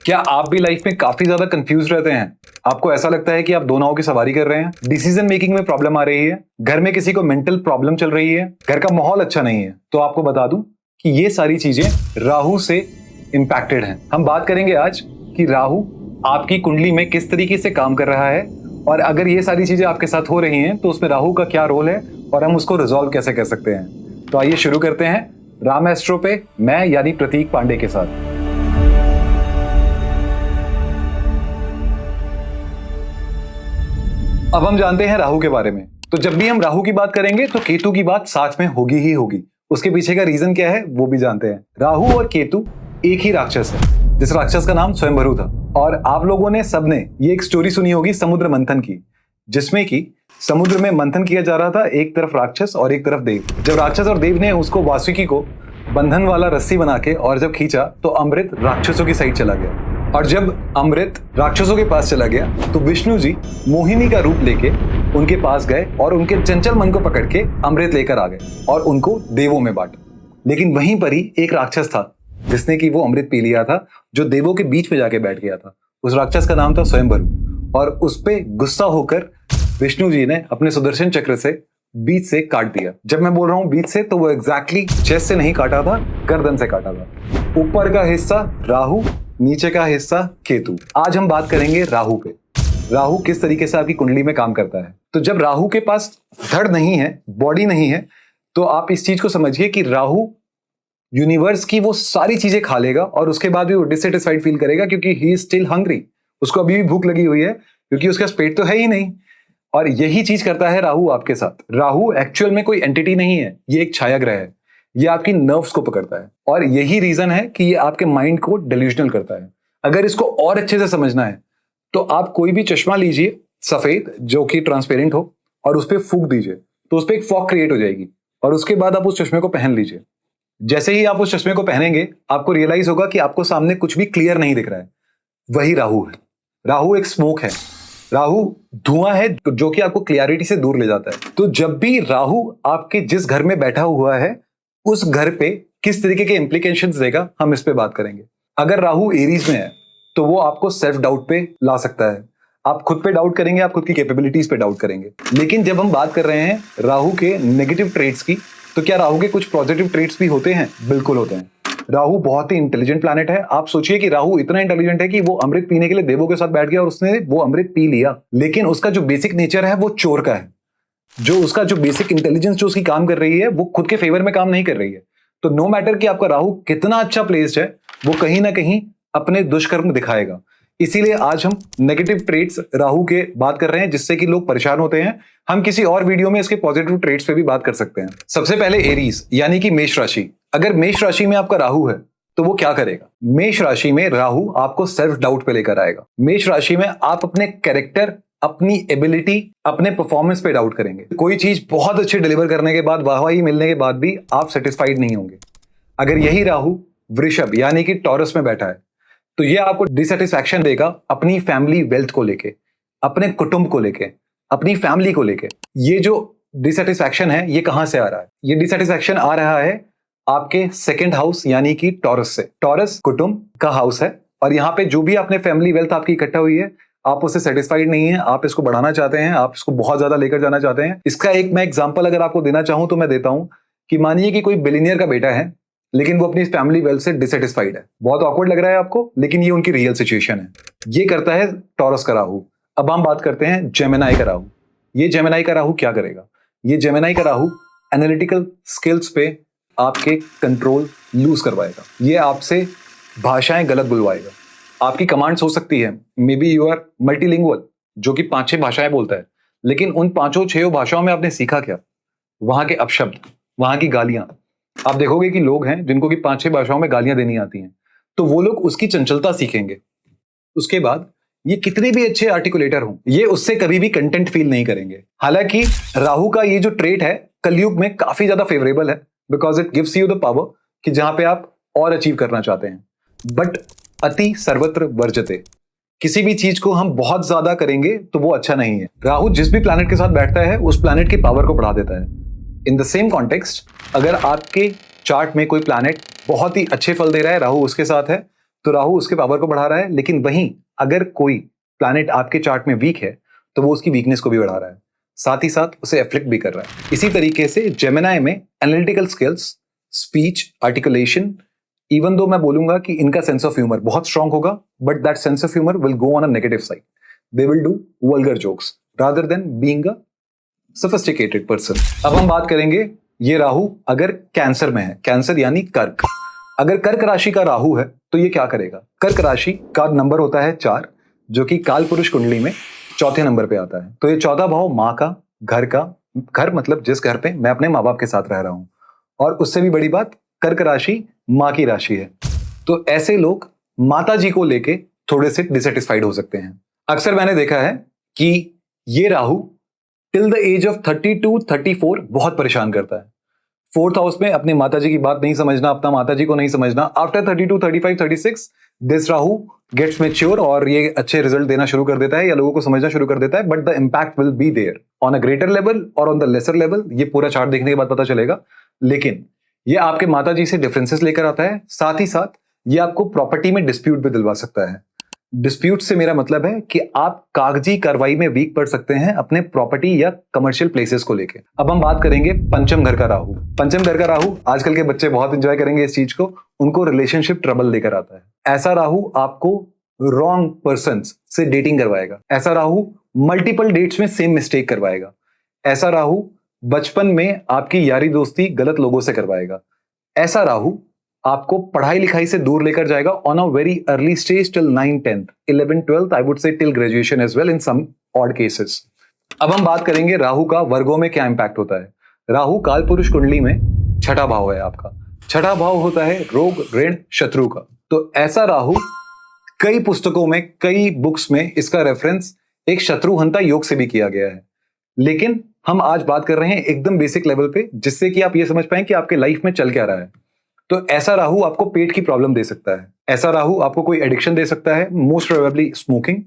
क्या आप भी लाइफ में काफी ज्यादा कंफ्यूज रहते हैं? आपको ऐसा लगता है कि आप दो नाव की सवारी कर रहे हैं, डिसीजन मेकिंग में प्रॉब्लम आ रही है, घर में किसी को मेंटल प्रॉब्लम चल रही है, घर का माहौल अच्छा नहीं है? तो आपको बता दूं कि ये सारी चीजें राहु से इंपैक्टेड हैं। हम बात करेंगे आज कि राहु आपकी कुंडली में किस तरीके से काम कर रहा है, और अगर ये सारी चीजें आपके साथ हो रही हैं तो उसमें राहु का क्या रोल है और हम उसको रिजॉल्व कैसे कर सकते हैं। तो आइए शुरू करते हैं राम एस्ट्रो पे मैं यानी प्रतीक पांडे के साथ। अब हम जानते हैं राहु के बारे में। तो जब भी हम राहु की बात करेंगे तो केतु की बात साथ में होगी ही होगी। उसके पीछे का रीजन क्या है वो भी जानते हैं। राहु और केतु एक ही राक्षस है, जिस राक्षस का नाम स्वयंभरू था। और आप लोगों ने सबने ये एक स्टोरी सुनी होगी समुद्र मंथन की, जिसमें कि समुद्र में मंथन किया जा रहा था, एक तरफ राक्षस और एक तरफ देव। जब राक्षस और देव ने उसको वासुकी को बंधन वाला रस्सी बना के और जब खींचा तो अमृत राक्षसों की साइड चला गया। और जब अमृत राक्षसों के पास चला गया तो विष्णु जी मोहिनी का रूप लेके उनके पास गए और उनके चंचल मन को पकड़ के अमृत लेकर आ गए और उनको देवों में बांटा। लेकिन वहीं पर ही एक राक्षस था जिसने कि वो अमृत पी लिया था, जो देवों के बीच में जाके बैठ गया था। उस राक्षस का नाम था स्वयंभरू। और उस पे गुस्सा होकर विष्णु जी ने अपने सुदर्शन चक्र से बीच से काट दिया। जब मैं बोल रहा हूं बीच से, तो वो एग्जैक्टली चेस्ट से नहीं काटा था, गर्दन से काटा था। ऊपर का हिस्सा राहु, नीचे का हिस्सा केतु। आज हम बात करेंगे राहु पे। राहु किस तरीके से आपकी कुंडली में काम करता है। तो जब राहु के पास धड़ नहीं है, बॉडी नहीं है, तो आप इस चीज को समझिए कि राहु यूनिवर्स की वो सारी चीजें खा लेगा और उसके बाद भी वो डिससेटिस्फाइड फील करेगा, क्योंकि ही इज स्टिल हंग्री। उसको अभी भी भूख लगी हुई है, क्योंकि उसका पेट तो है ही नहीं। और यही चीज करता है राहु आपके साथ। राहु एक्चुअल में कोई एंटिटी नहीं है, ये एक छाया ग्रह है। ये आपकी नर्व्स को पकड़ता है और यही रीजन है कि ये आपके माइंड को डेल्यूजनल करता है। अगर इसको और अच्छे से समझना है तो आप कोई भी चश्मा लीजिए सफेद, जो कि ट्रांसपेरेंट हो, और उस पर फूंक दीजिए तो उस पर एक फॉग क्रिएट हो जाएगी। और उसके बाद आप उस चश्मे को पहन लीजिए। जैसे ही आप उस चश्मे को पहनेंगे आपको रियलाइज होगा कि आपको सामने कुछ भी क्लियर नहीं दिख रहा है। वही राहु है। राहु एक स्मोक है, राहु धुआं है जो कि आपको क्लियरिटी से दूर ले जाता है। तो जब भी राहु आपके जिस घर में बैठा हुआ है उस घर पे किस तरीके के इंप्लीकेशंस देगा, हम इस पे बात करेंगे। अगर राहु एरीज में है तो वो आपको सेल्फ डाउट पे ला सकता है। आप खुद पे डाउट करेंगे, आप खुद की कैपेबिलिटीज पे डाउट करेंगे। लेकिन जब हम बात कर रहे हैं राहु के नेगेटिव ट्रेट्स की, तो क्या राहु के कुछ पॉजिटिव ट्रेट्स भी होते हैं? बिल्कुल होते हैं। राहु बहुत ही इंटेलिजेंट प्लैनेट है। आप सोचिए कि राहु इतना इंटेलिजेंट है कि वो अमृत पीने के लिए देवों के साथ बैठ गया और उसने वो अमृत पी लिया। लेकिन उसका जो बेसिक नेचर है वो चोर का है। जो उसका जो बेसिक इंटेलिजेंस जो उसकी काम कर रही है वो खुद के फेवर में काम नहीं कर रही है। तो नो मैटर कि आपका राहु कितना अच्छा प्लेस्ड है, वो कहीं ना कहीं अपने दुष्कर्म दिखाएगा। इसीलिए आज हम नेगेटिव ट्रेट्स राहु के बात कर रहे हैं, जिससे कि लोग परेशान होते हैं। हम किसी और वीडियो में इसके पॉजिटिव ट्रेट्स पे भी बात कर सकते हैं। सबसे पहले एरीज यानी कि मेष राशि। अगर मेष राशि में आपका राहु है तो वो क्या करेगा? मेष राशि में राहु आपको सेल्फ डाउट पे लेकर आएगा। मेष राशि में आप अपने कैरेक्टर, अपनी एबिलिटी, अपने परफॉर्मेंस पे डाउट करेंगे। कोई चीज बहुत अच्छी डिलीवर करने के बाद, वाहवाही मिलने के बाद भी आप सेटिस्फाइड नहीं होंगे। अगर यही राहु वृषभ यानी कि टॉरस में बैठा है तो ये आपको डिससेटिस्फैक्शन देगा अपनी फैमिली वेल्थ को लेके, अपने कुटुंब को लेके, अपनी फैमिली को लेके। ये जो डिससेटिस्फैक्शन है ये कहां से आ रहा है? ये डिससेटिस्फैक्शन आ रहा है आपके सेकंड हाउस यानी कि टॉरस से। टॉरस कुटुंब का हाउस है और यहाँ पे जो भी आपने फैमिली वेल्थ आपकी इकट्ठा हुई है, आप उससे सेटिस्फाइड नहीं है, आप इसको बढ़ाना चाहते हैं, आप इसको बहुत ज्यादा लेकर जाना चाहते हैं। इसका एक मैं एग्जांपल अगर आपको देना चाहूं तो मैं देता हूं कि मानिए कि कोई बिलियनियर का बेटा है, लेकिन वो अपनी फैमिली वेल्थ से डिससेटिस्फाइड है। बहुत ऑकवर्ड लग रहा है आपको, लेकिन ये उनकी रियल सिचुएशन है। ये करता है टॉरस का राहु। अब हम बात करते हैं जेमिनी का राहु। ये जेमिनी का राहु क्या करेगा? ये जेमिनी का राहु एनालिटिकल स्किल्स पे आपके कंट्रोल लूज करवाएगा। ये आपसे भाषाएं गलत बुलवाएगा। आपकी कमांड्स हो सकती है, maybe you are multilingual, जो कि 5-6 भाषाएं बोलता है, लेकिन उन 5-6 भाषाओं में आपने सीखा क्या? वहां के अपशब्द, वहां की गालियां। आप देखोगे कि लोग हैं जिनको कि 5-6 भाषाओं में गालियां देनी आती हैं, तो वो लोग उसकी चंचलता सीखेंगे। उसके बाद ये कितने भी अच्छे आर्टिकुलेटर हों, ये उससे कभी भी कंटेंट फील नहीं करेंगे। हालांकि राहु का ये जो ट्रेट है कलयुग में काफी ज्यादा फेवरेबल है, because it gives you the power कि जहां पे आप और अचीव करना चाहते हैं। बट अति सर्वत्र वर्जते। किसी भी चीज को हम बहुत ज्यादा करेंगे तो वो अच्छा नहीं है। राहु जिस भी प्लैनेट के साथ बैठता है उस प्लैनेट की पावर को बढ़ा देता है। इन द सेम कॉन्टेक्स्ट, अगर आपके चार्ट में कोई प्लैनेट बहुत ही अच्छे फल दे रहा है, राहु उसके साथ है, तो राहु उसके पावर को बढ़ा रहा है, लेकिन वहीं अगर कोई प्लैनेट आपके चार्ट में वीक है तो वो उसकी वीकनेस को भी बढ़ा रहा है, साथ ही साथ उसे एफ्लिक्ट भी कर रहा है। इसी तरीके से जेमिनी में analytical skills, speech, articulation, even though मैं बोलूंगा कि इनका सेंस ऑफ ह्यूमर बहुत स्ट्रांग होगा, but that sense of humour will go on a negative side. They will do vulgar jokes rather than being a sophisticated person. अब हम बात करेंगे ये राहु अगर कैंसर में है, कैंसर यानी कर्क। अगर कर्क राशि का राहु है तो ये क्या करेगा? कर्क राशि का नंबर होता है 4, जो कि काल पुरुष कुंडली में चौथे नंबर पे आता है। तो ये चौथा भाव माँ का, घर का, घर मतलब जिस घर पे मैं अपने माँ बाप के साथ रह रहा हूं, और उससे भी बड़ी बात कर्क राशि माँ की राशि है। तो ऐसे लोग माता जी को लेके थोड़े से डिससेटिस्फाइड हो सकते हैं। अक्सर मैंने देखा है कि ये Rahu till the age of 32-34 बहुत परेशान करता है। 4th हाउस में अपनी माता जी की बात नहीं समझना, अपना माता जी को नहीं समझना। After 32, 35, 36 this Rahu gets mature और ये अच्छे रिजल्ट देना शुरू कर देता है या लोगों को समझना शुरू कर देता है, but the impact will be there on a greater level और ऑन द लेसर लेवल। ये पूरा चार्ट देखने के बाद पता चलेगा। लेकिन ये आपके माता जी से डिफरेंसेस लेकर आता है, साथ ही साथ ये आपको प्रॉपर्टी में डिस्प्यूट भी दिलवा सकता है। डिस्प्यूट से मेरा मतलब है कि आप कागजी कार्रवाई में वीक पड़ सकते हैं अपने प्रॉपर्टी या कमर्शियल प्लेसेस को लेके। अब हम बात करेंगे पंचम घर का राहु। पंचम घर का राहु आजकल के बच्चे बहुत एंजॉय करेंगे इस चीज को, उनको रिलेशनशिप ट्रबल लेकर आता है। ऐसा राहु आपको रॉन्ग पर्सन से डेटिंग करवाएगा। ऐसा राहु मल्टीपल डेट्स में सेम मिस्टेक करवाएगा। ऐसा राहु बचपन में आपकी यारी दोस्ती गलत लोगों से करवाएगा। ऐसा राहु आपको पढ़ाई लिखाई से दूर लेकर जाएगा on a very early stage till 9th 10th 11th 12th, I would say till graduation as well in some odd cases. अब हम बात करेंगे राहु का वर्गों में क्या इंपैक्ट होता है। राहु काल पुरुष कुंडली में छठा भाव है आपका। छठा भाव होता है रोग, ऋण, शत्रु का। तो ऐसा राहु कई पुस्तकों में, कई बुक्स में इसका रेफरेंस एक शत्रुहंता योग से भी किया गया है। लेकिन हम आज बात कर रहे हैं एकदम बेसिक लेवल पे, जिससे कि आप ये समझ पाएं कि आपके लाइफ में चल क्या रहा है। तो ऐसा राहु आपको पेट की प्रॉब्लम दे सकता है। ऐसा राहु आपको कोई एडिक्शन दे सकता है, मोस्ट प्रोबेबली स्मोकिंग।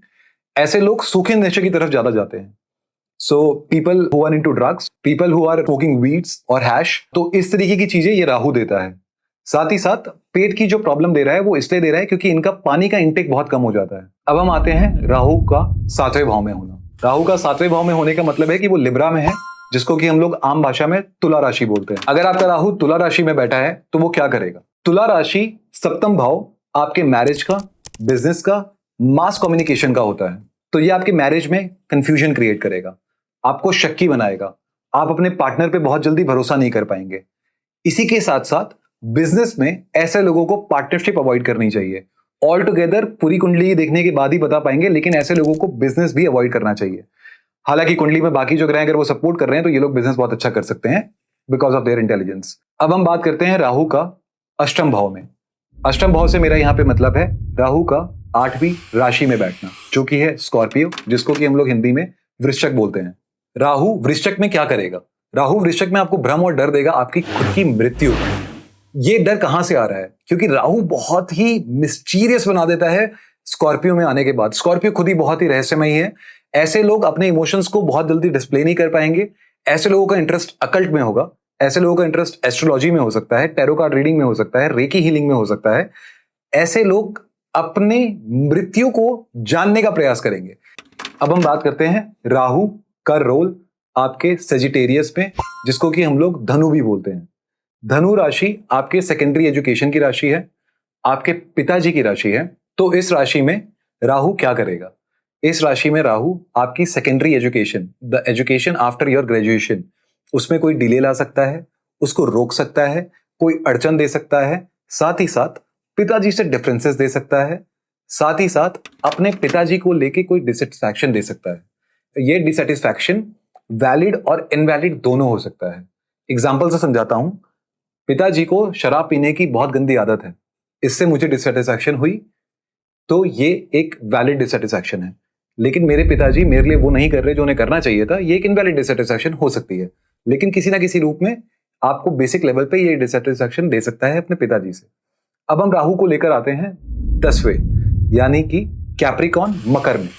ऐसे लोग सूखे नशे की तरफ ज्यादा जाते हैं। So people who are into drugs, people who are smoking weeds और हैश, तो इस तरीके की चीजें ये राहु देता है। साथ ही साथ पेट की जो प्रॉब्लम दे रहा है वो इसलिए दे रहा है क्योंकि इनका पानी का इंटेक बहुत कम हो जाता है। अब हम आते हैं राहु का 7वें भाव में होना। राहु का 7वें भाव में होने का मतलब है कि वो लिब्रा में है, जिसको कि हम लोग आम भाषा में तुला राशि बोलते हैं। अगर आपका राहु तुला राशि में बैठा है तो वो क्या करेगा? तुला राशि 7th भाव आपके मैरिज का, बिजनेस का, मास कम्युनिकेशन का होता है। तो ये आपके मैरिज में कंफ्यूजन क्रिएट करेगा, आपको शक्की बनाएगा, आप अपने पार्टनर पे बहुत जल्दी भरोसा नहीं कर पाएंगे। इसी के साथ साथ बिजनेस में ऐसे लोगों को पार्टनरशिप अवॉइड करनी चाहिए। ऑल टुगेदर पूरी कुंडली देखने के बाद ही बता पाएंगे, लेकिन ऐसे लोगों को बिजनेस भी अवॉइड करना चाहिए। हालांकि कुंडली में बाकी जो ग्रह अगर वो सपोर्ट कर रहे हैं तो ये लोग बिजनेस बहुत अच्छा कर सकते हैं बिकॉज ऑफ देयर इंटेलिजेंस। अब हम बात करते हैं राहु का 8th भाव में। 8th भाव से मेरा यहाँ पे मतलब है राहु का 8वीं राशि में बैठना, जो कि है स्कॉर्पियो, जिसको कि हम लोग हिंदी में वृश्चिक बोलते हैं। राहु वृश्चिक में क्या करेगा? राहु वृश्चिक में आपको भ्रम और डर देगा आपकी खुद की मृत्यु। ये डर कहां से आ रहा है? क्योंकि राहु बहुत ही मिस्टीरियस बना देता है स्कॉर्पियो में आने के बाद। स्कॉर्पियो खुद ही बहुत ही रहस्यमयी है। ऐसे लोग अपने इमोशंस को बहुत जल्दी डिस्प्ले नहीं कर पाएंगे। ऐसे लोगों का इंटरेस्ट अकल्ट में होगा, ऐसे लोगों का इंटरेस्ट एस्ट्रोलॉजी में हो सकता है, टैरो कार्ड रीडिंग में हो सकता है, रेकी हीलिंग में हो सकता है। ऐसे लोग अपने मृत्यु को जानने का प्रयास करेंगे। अब हम बात करते हैं राहु का रोल आपके सेजिटेरियस में, जिसको कि हम लोग धनु भी बोलते हैं। धनु राशि आपके सेकेंडरी एजुकेशन की राशि है, आपके पिताजी की राशि है। तो इस राशि में राहु क्या करेगा? इस राशि में राहु आपकी secondary education, the education after your graduation, उसमें कोई डिले ला सकता है, उसको रोक सकता है, कोई अड़चन दे सकता है। साथ ही साथ पिताजी से डिफरेंसेस दे सकता है। साथ ही साथ अपने पिताजी को लेके कोई डिससेटिस्फैक्शन दे सकता है। ये डिससेटिस्फैक्शन वैलिड और इनवैलिड दोनों हो सकता है। एग्जाम्पल से समझाता हूं। पिताजी को शराब पीने की बहुत गंदी आदत है, इससे मुझे डिससेटिस्फैक्शन हुई, तो ये एक वैलिड डिससेटिस्फैक्शन है। लेकिन मेरे पिताजी मेरे लिए वो नहीं कर रहे जो उन्हें करना चाहिए था, ये एक इनवैलिड डिससेटिस्फैक्शन हो सकती है। लेकिन किसी ना किसी रूप में आपको बेसिक लेवल पे ये डिससेटिस्फैक्शन दे सकता है अपने पिताजी से। अब हम राहु को लेकर आते हैं 10वें, यानी कि कैप्रिकॉन, मकर में।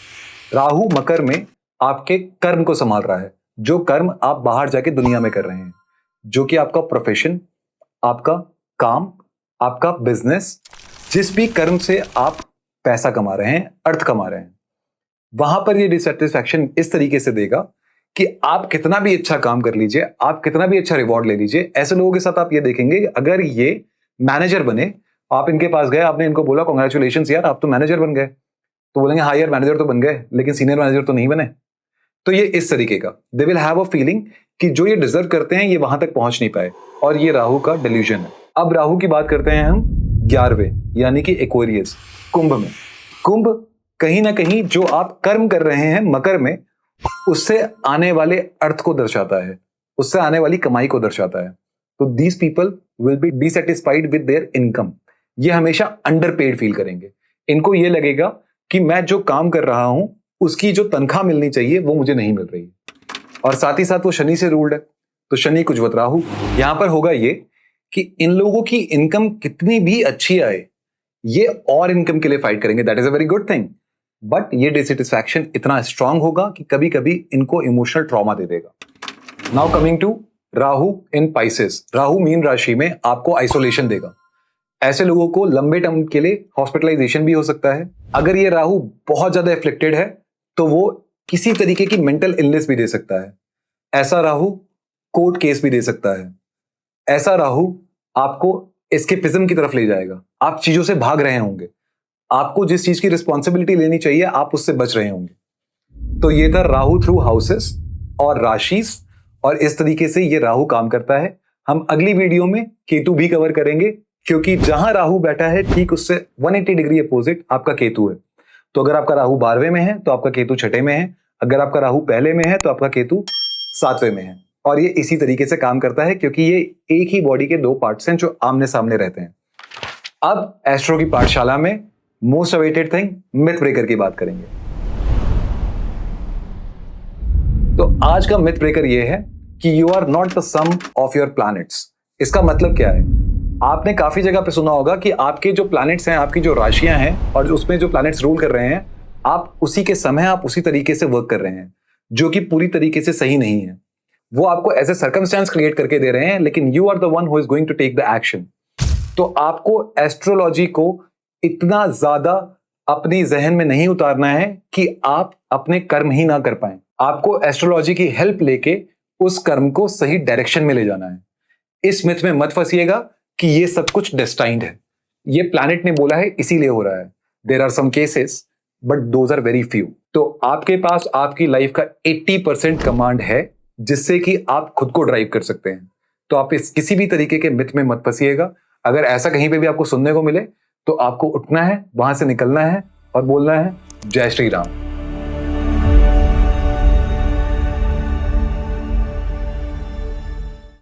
राहु मकर में आपके कर्म को संभाल रहा है, जो कर्म आप बाहर जाके दुनिया में कर रहे हैं, जो कि आपका प्रोफेशन, आपका काम, आपका बिजनेस, जिस भी कर्म से आप पैसा कमा रहे हैं, अर्थ कमा रहे हैं, वहां पर ये डिससेटिस्फैक्शन इस तरीके से देगा कि आप कितना भी अच्छा काम कर लीजिए, आप कितना भी अच्छा रिवॉर्ड ले लीजिए, ऐसे लोगों के साथ आप ये देखेंगे अगर ये मैनेजर बने, आप इनके पास गए, आपने इनको बोला कांग्रेचुलेशंस यार आप तो मैनेजर बन गए, तो बोलेंगे हाँ यार मैनेजर तो बन गए लेकिन सीनियर मैनेजर तो नहीं बने। तो ये इस तरीके का, they will have a feeling कि जो ये डिजर्व करते हैं ये वहां तक पहुंच नहीं पाए, और ये राहु का डिल्यूजन है। अब राहु की बात करते हैं हम 11वें यानी कि एक्वेरियस, कुंभ में। कुंभ कहीं ना कहीं जो आप कर्म कर रहे हैं मकर में, उससे आने वाले अर्थ को दर्शाता है, उससे आने वाली कमाई को दर्शाता है। तो these people will be dissatisfied with their income. ये हमेशा अंडरपेड फील करेंगे। इनको ये लगेगा कि मैं जो काम कर रहा हूं उसकी जो तनख्वाह मिलनी चाहिए वो मुझे नहीं मिल रही। और साथ ही साथ वो शनि से रूल्ड है, तो शनि कुजवत राहु। यहां पर होगा ये कि इन लोगों की इनकम कितनी भी अच्छी आए, ये और इनकम के लिए फाइट करेंगे, that is a very good thing. But ये डिससेटिस्फैक्शन इतना स्ट्रांग होगा कि कभी कभी इनको इमोशनल ट्रॉमा दे देगा। Now coming to Rahu in Pisces. Rahu मीन राशि में आपको आइसोलेशन देगा। ऐसे लोगों को लंबे टर्म के लिए हॉस्पिटलाइजेशन भी हो सकता है। अगर ये राहु बहुत ज्यादा एफ्लिक्टेड है तो वो किसी तरीके की मेंटल इलनेस भी दे सकता है। ऐसा राहु कोर्ट केस भी दे सकता है। ऐसा राहु आपको एस्केपिज्म की तरफ ले जाएगा। आप चीजों से भाग रहे होंगे, आपको जिस चीज की रिस्पॉन्सिबिलिटी लेनी चाहिए आप उससे बच रहे होंगे। तो ये था राहु थ्रू हाउसेस और राशिस, और इस तरीके से ये राहु काम करता है। हम अगली वीडियो में केतु भी कवर करेंगे, क्योंकि जहां राहु बैठा है ठीक उससे 180 डिग्री अपोजिट आपका केतु है। तो अगर आपका राहु 12वें में है तो आपका केतु 6ठे में है, अगर आपका राहु पहले में है तो आपका केतु 7वें में है। और ये इसी तरीके से काम करता है क्योंकि ये एक ही बॉडी के 2 पार्ट्स हैं जो आमने सामने रहते हैं। अब एस्ट्रो की पाठशाला में most awaited thing myth breaker की बात करेंगे। तो आज का मिथ ब्रेकर ये है कि you are not the sum of your planets. इसका मतलब क्या है? आपने काफी जगह पे सुना होगा कि आपके जो प्लैनेट्स हैं, आपकी जो राशियां हैं और उसमें जो प्लैनेट्स रूल कर रहे हैं, आप उसी के समय आप उसी तरीके से वर्क कर रहे हैं, जो कि पूरी तरीके से सही नहीं है। वो आपको एज ए सर्कमस्टेंस क्रिएट करके दे रहे हैं, लेकिन you are the one who is going to take the action. तो आपको एस्ट्रोलॉजी को इतना ज्यादा अपनी जहन में नहीं उतारना है कि आप अपने कर्म ही ना कर पाएं। आपको एस्ट्रोलॉजी की हेल्प लेके उस कर्म को सही डायरेक्शन में ले जाना है। इस मिथ में मत फंसिएगा कि ये सब कुछ डेस्टाइन्ड है, ये प्लैनेट ने बोला है इसीलिए हो रहा है। There are some cases but those are very few. तो आपके पास आपकी लाइफ का 80% कमांड है, जिससे कि आप खुद को ड्राइव कर सकते हैं। तो आप इस किसी भी तरीके के मिथ में मत फंसिएगा। अगर ऐसा कहीं पे भी आपको सुनने को मिले तो आपको उठना है, वहां से निकलना है और बोलना है जय श्री राम।